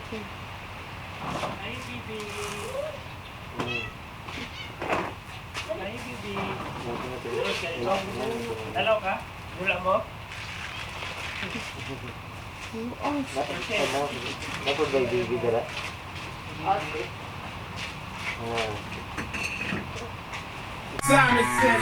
Ay, bibi. Ay, bibi. Dalaw ka? Gula mo? Dapat ba baby dala? Time is set.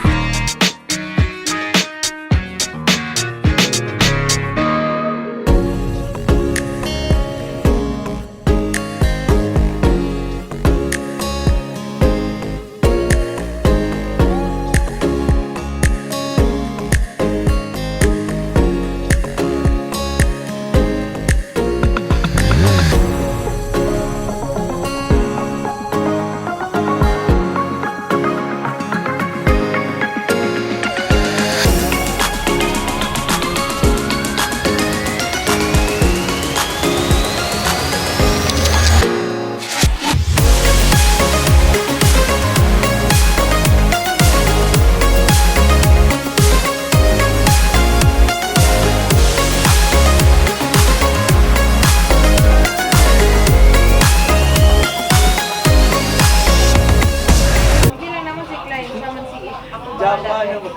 Java, ano ba?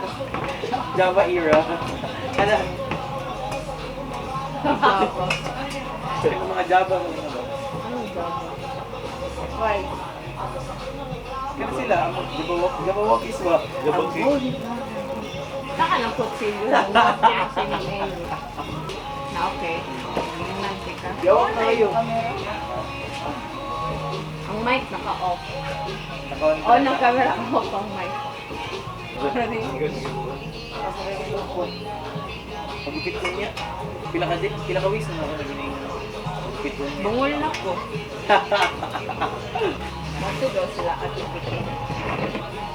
Java era. Ano? Java. Yung mga Java mo ba? Anong Java? Why? Kaya sila, Java walk is what? Java cake. Saka ng kutsilyo. Reaction ng Amy. Na okay. Nanti ka. Java na kayo. Ang mic naka-off. Naka-on ka. On ang camera, off ang mic. Pag-ipit ko niya, pila ka weeks na ako naging pagpit ko niya. Bungol na ko. Mato daw sila at ipitin.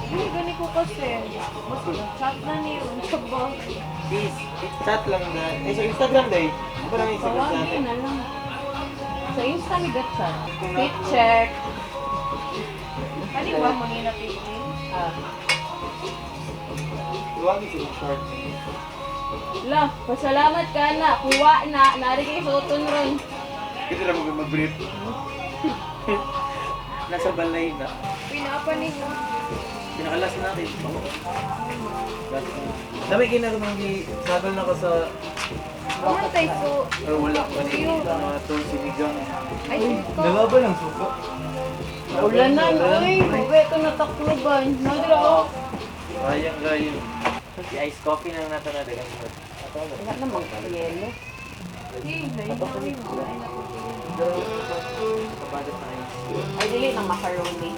Hindi, gani ko kasi. Mas chat na niyo. Saba. Please, chat lang na. Eh, sa Instagram dahil. Ano ba lang Instagram sa Tawagin atin? na lang. Sa Insta ni Gatsa. Fit check. Kani ba mo ni napitin? Luwagin sila short. La, pasalamat ka na. Kuha na. Nari kayo sa uton ron. Ito na mag-brief. Nasa balay na. Pinapanig mo. Pinakalas natin. Dami ginagawa sagal na ko sa... Kumantay so. wala pa rin mga tol sinigang. Ay, ko. Nagaba lang suka. Ulanan, oy. Huwag ito natakloban. Nadra ako. Gayang. Si ice coffee na natin na dagang mo. Wala namang yelo. Kapadat na ice. Ay, dili ng macaroni.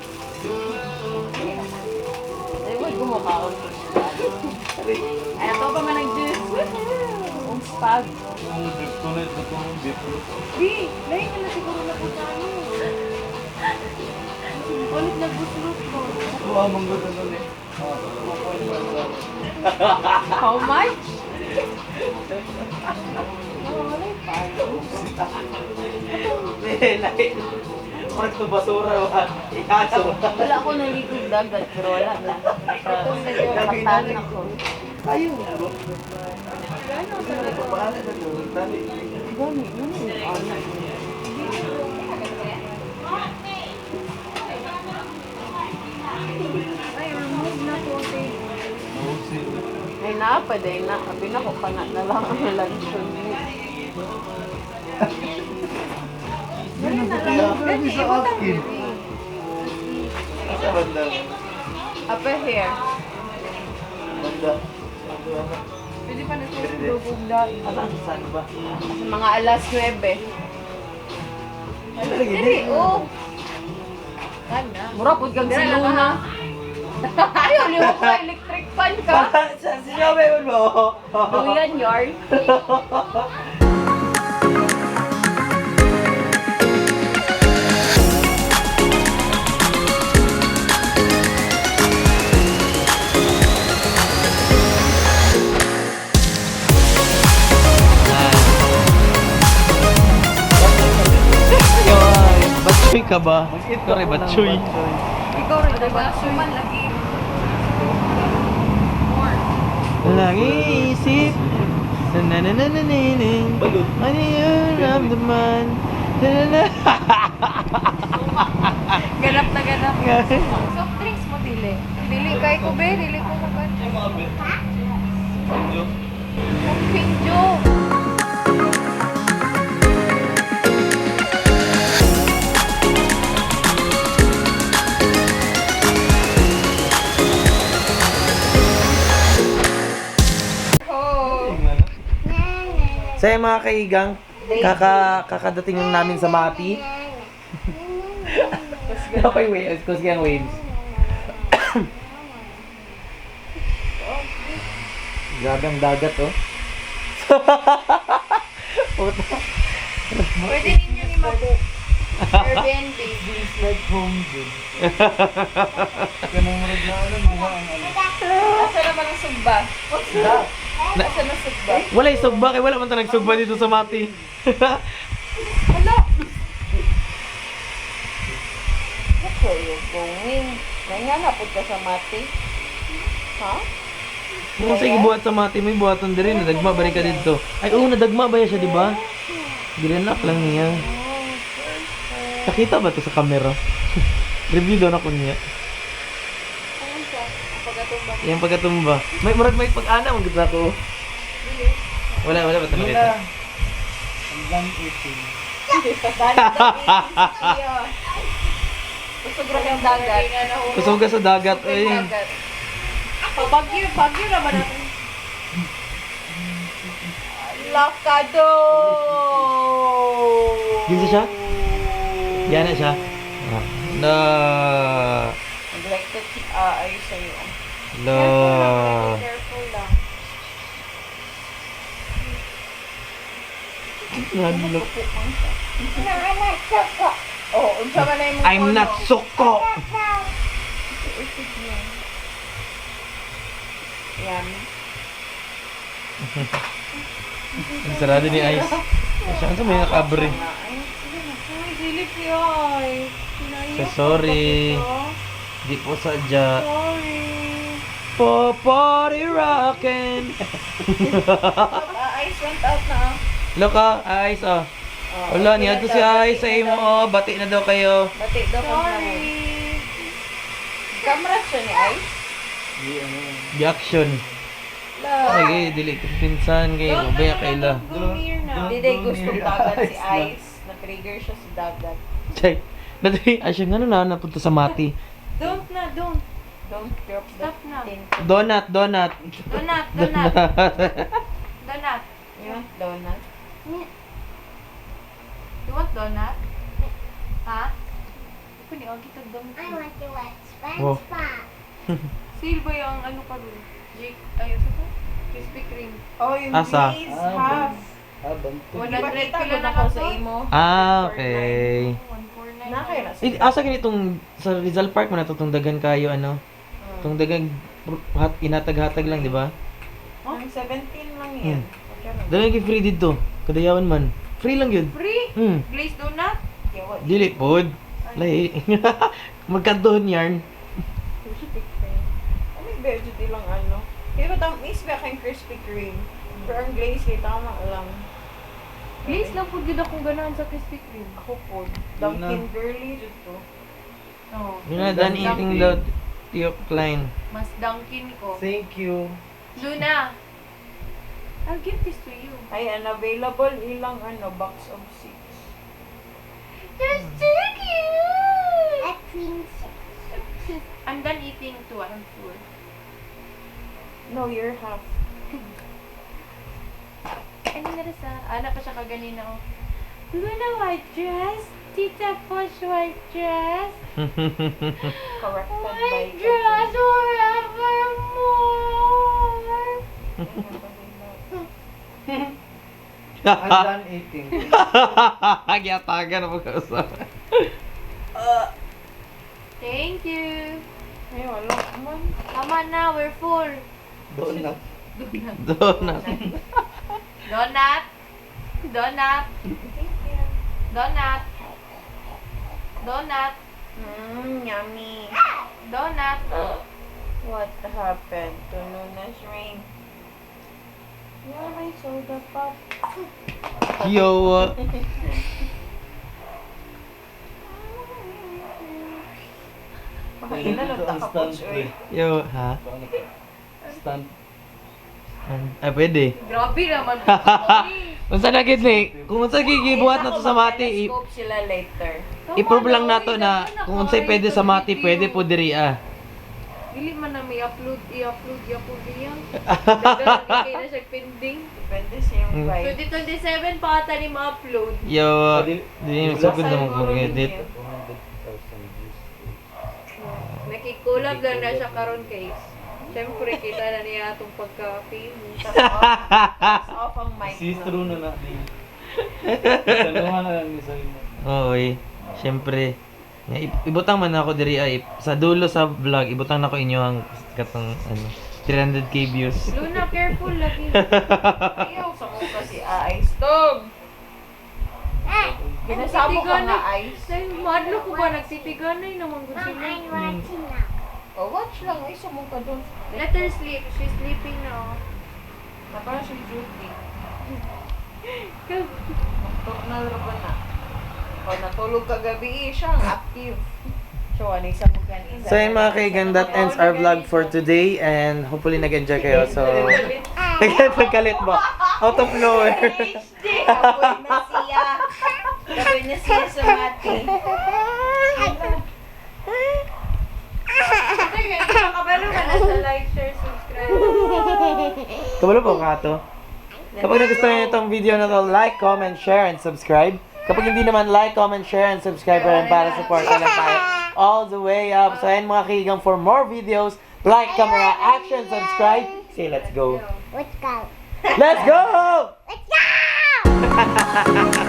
Ay, huwag gumukhaon. Ay, ako pa man nag-juice. Ang spag. Di, lain ka na siguro na po sa ano. Ulit nagbuslot ko. How much? Parang ito basura ba? Ikaso. Wala ako naligog dagat, pero wala na. Katan ako. Ayun. Gano'n sa paano na ito? Tali. Gani, anak. Ay, remove na po. Ay, naapad ay na. Abi na ko kana na lang ang lanson mo. Dali na lang. Gani, ibutang yun. Sa banda. Apa here? Banda. Pwede pa na siya lubog na. Saan ba? Sa mga alas 9. Ano lagi? Dali, oh. Kana. Mura po kang siluna. Ayaw, liwa ka, electric fan ka. Sinabi mo mo. Duyan yarn. Batchoy ka ba? Kare batchoy. Ikaw rin, diba? Suman lagi. More. Nag-iisip. Nananananin. Ano yun ramdaman? Ganap na ganap. Soft drinks mo, dili. Dili kay ko, be. Dili ko magan. Pingjo. Oh. So yung mga kaigang, kakadating lang namin sa Mati. Okay, waves. Kasi yung waves. Grabe ang dagat, oh. Puta. Pwede ninyo ni Mabu. Airbnb. Like home, dude. Asa naman ang sugba? Asa na sugba? Wala yung sugba, kaya wala man ta nagsugba dito sa Mati. Hala! What are you going? Nanganapod ka sa mati? Ha? Kung sige buhat sa Mati, may buhaton din rin. Nadagma ba rin ka dito? Ay, oo, nadagma ba yan siya, di ba? Ginanak lang niya. Nakita ba to sa camera? Review daw na ko niya. Ano siya? Ang pagkatumba. Yung pagkatumba. May murag may pag-ana ang ganda ko. Wala ba ito nakita? Kusog ra kang dagat. Kusog ka sa dagat. Ay. Bagyo na ba natin? Lakado! Ginsa siya? Yan na siya. Na. Neglected ayos sa'yo. La. Careful lang. Nanlok. Oh, unsa man na yung I'm not suko. Yan. Ang sarado ni Ice. Saan sa may nakabre? Ay, silip yun. So, sorry. Di po sadya. Sorry. Po party rockin'. Ice went out na. Loka, Ice oh. Wala, niya to si Ice sa imo oh. Bati na daw kayo. Bati daw ko sorry. Kamera siya ni Ice? Di action. Ay, dili ko pinsan kayo. Ubaya kaila. Hindi gusto dagat si Ice. Na-trigger siya sa dagat. Chay. Dati, ay siya nga na napunta sa Mati. Don't drop the tin. Donut. Donut. You want donut? You want donut? Ha? Pwede ako kita donut. I want to watch Wow. SpongeBob. Sale ba yung ano pa rin? Jake, ayun sa Krispy Kreme. Oh, yung Asa? glaze half. 100 kilo na ako sa imo. Ah, okay. 149. Na kayo na. Asa ganitong sa Rizal Park mo natutungdagan kayo ano? Tungdagan inatag-hatag lang, di ba? Oh, 17 lang yan. Dala yung free dito. Kadayawan man. Free lang yun. Free? Hmm. Glaze donut? Dili pod. Lahi. Magkantohon yarn. Krispy Kreme. Ano yung veggie lang ano? Kaya ba tama, is ba kayong Krispy Kreme? Pero ang glaze kay tama lang. Please lang po gid akong ganahan sa Krispy Kreme. Ako po. Dunkin' girly dito. No. Yun na, done eating daw. Tio Klein. Mas Dunkin ko. Thank you. Luna, I'll give this to you. Ay, unavailable ilang ano, box of 6. You're so cute! A princess. I'm done eating too. I'm full. No, you're half. Ano na sa? Anak pa siya kaganina ko. Luna, white dress? Tita Posh, white dress? Corrected by White dress forevermore! I'm done eating. Gyatagan na pagkausapan. Thank you. Ay, wala man. Tama na, we're full. Donut. Donut. Donut. Donut. Donut. Donut. Yummy. Donut. What happened to Luna's ring? Yeah, my soda pop. Yo. Inalot ka coach, oy. Yo, ha? Ay, pwede. Grabe naman. Kung saan nagit ni, kung saan gigibuhat na to sa mati, Scope sila later. i-prove lang nato na kung saan pwede sa mati, pwede po diri ah. Dili man na may upload, i-upload diyan. Dagan kay na siya pending. Depende sa yung vibe. 2027 pa ata ni ma-upload. Yo, di sugod naman kung edit. Nakikulab lang na siya karon kay. Siyempre, kita na niya itong pagka-famous. Off ang mic. See-through na natin. Tanuhan na lang ni sa'yo. Oo, syempre. Ibutang man ako diri ay sa dulo sa vlog, ibutang na ko inyo ang katong 300k views. Luna, careful lagi. Ayaw sa mo kasi ice. Stop! Ginasabo ka nga ice. Madlo ko ba? Nagtitiganay naman gusto Mom, niya. I'm watching now. Oh, watch lang. Ay, sa mo ka dun. Let her sleep. She's sleeping now. Naka siya duty. Nocturnal na ba na? O, natulog kagabi siya ang active. So, ano isa mo kanina? So yun mga kaigan, that ends our vlog for today and hopefully nag-enjoy kayo. So, nagkalit ba? Out of nowhere. HD! Kapoy na siya. Kapoy na siya sa mati. Kabalo ka na sa like, share, subscribe. Kabalo po ka to. Kapag nagustuhan niyo itong video na to, like, comment, share, and subscribe. Kapag hindi naman, like, comment, share, and subscribe pa rin para support lang tayo all the way up. So ayun mga kaigan, for more videos, like, camera, action, subscribe. Say, let's go. Let's go. Let's go! Let's go!